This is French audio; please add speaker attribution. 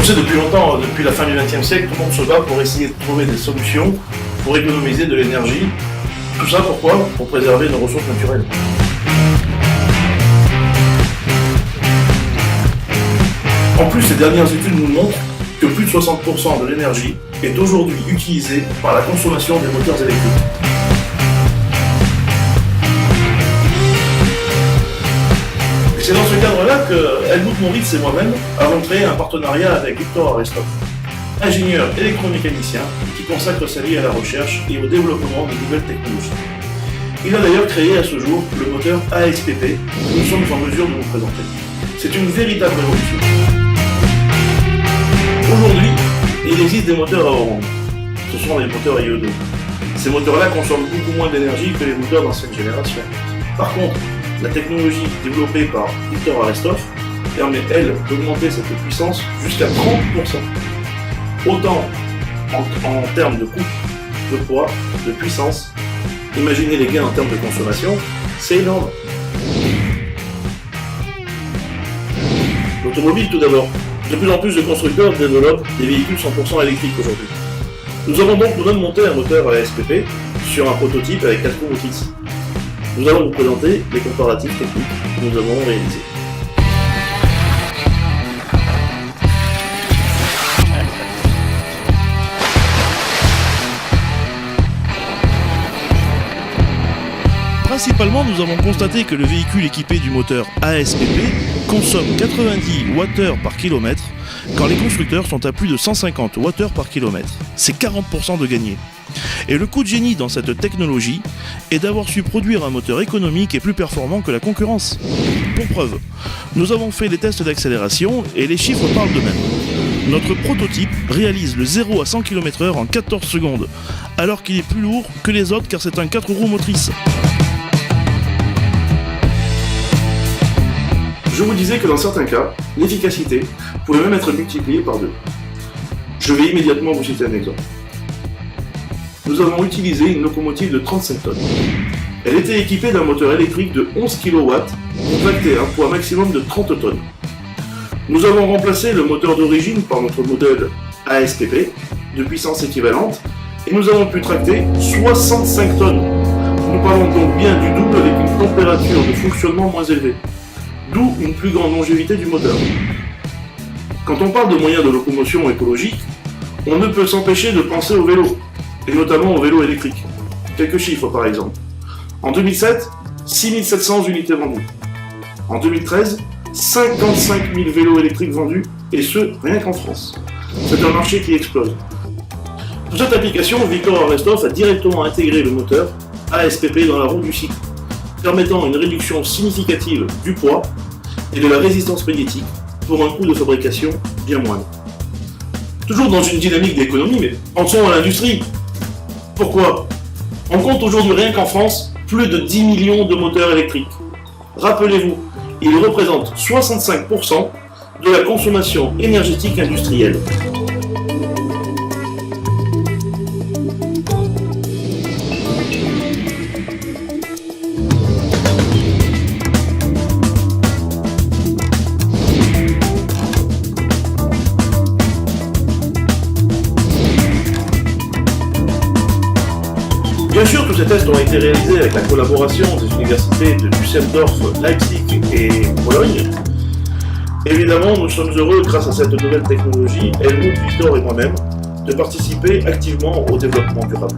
Speaker 1: On sait depuis longtemps, depuis la fin du XXe siècle, tout le monde se bat pour essayer de trouver des solutions pour économiser de l'énergie. Tout ça pourquoi? Pour préserver nos ressources naturelles. En plus, ces dernières études nous montrent que plus de 60% de l'énergie est aujourd'hui utilisée par la consommation des moteurs électriques. Et c'est dans ce cadre-là que Helmut Moritz et moi-même avons créé un partenariat avec Viktor Arestov, ingénieur électromécanicien qui consacre sa vie à la recherche et au développement de nouvelles technologies. Il a d'ailleurs créé à ce jour le moteur ASPP que nous sommes en mesure de vous présenter. C'est une véritable révolution. Aujourd'hui, il existe des moteurs à Oran. Ce sont les moteurs IE2. Ces moteurs-là consomment beaucoup moins d'énergie que les moteurs d'ancienne génération. Par contre, la technologie développée par Viktor Arestov permet, elle, d'augmenter cette puissance jusqu'à 30%. Autant en termes de coût, de poids, de puissance. Imaginez les gains en termes de consommation, c'est énorme. L'automobile tout d'abord. De plus en plus de constructeurs développent des véhicules 100% électriques aujourd'hui. Nous avons donc nous-mêmes monté un moteur à ASPP sur un prototype avec 4 roues motrices. Nous allons vous présenter les comparatifs techniques que nous avons réalisés.
Speaker 2: Principalement, nous avons constaté que le véhicule équipé du moteur ASPP consomme 90 Wh par kilomètre quand les constructeurs sont à plus de 150 Wh par kilomètre. C'est 40% de gagné. Et le coup de génie dans cette technologie est d'avoir su produire un moteur économique et plus performant que la concurrence. Pour preuve, nous avons fait des tests d'accélération et les chiffres parlent d'eux-mêmes. Notre prototype réalise le 0 à 100 km/h en 14 secondes, alors qu'il est plus lourd que les autres car c'est un 4 roues motrices.
Speaker 1: Je vous disais que dans certains cas, l'efficacité pouvait même être multipliée par 2. Je vais immédiatement vous citer un exemple. Nous avons utilisé une locomotive de 35 tonnes. Elle était équipée d'un moteur électrique de 11 kW pour tracter un poids maximum de 30 tonnes. Nous avons remplacé le moteur d'origine par notre modèle ASPP de puissance équivalente et nous avons pu tracter 65 tonnes. Nous parlons donc bien du double avec une température de fonctionnement moins élevée. D'où une plus grande longévité du moteur. Quand on parle de moyens de locomotion écologique, on ne peut s'empêcher de penser au vélo, et notamment au vélo électrique. Quelques chiffres par exemple. En 2007, 6700 unités vendues. En 2013, 55 000 vélos électriques vendus, et ce, rien qu'en France. C'est un marché qui explose. Pour cette application, Viktor Arestov a directement intégré le moteur ASPP dans la roue du cycle, permettant une réduction significative du poids et de la résistance magnétique pour un coût de fabrication bien moindre. Toujours dans une dynamique d'économie, mais pensons à l'industrie. Pourquoi? On compte aujourd'hui rien qu'en France plus de 10 millions de moteurs électriques. Rappelez-vous, ils représentent 65% de la consommation énergétique industrielle. Bien sûr, tous ces tests ont été réalisés avec la collaboration des universités de Düsseldorf, Leipzig et Bologne. Évidemment, nous sommes heureux, grâce à cette nouvelle technologie, Helmut, Viktor et moi-même, de participer activement au développement durable.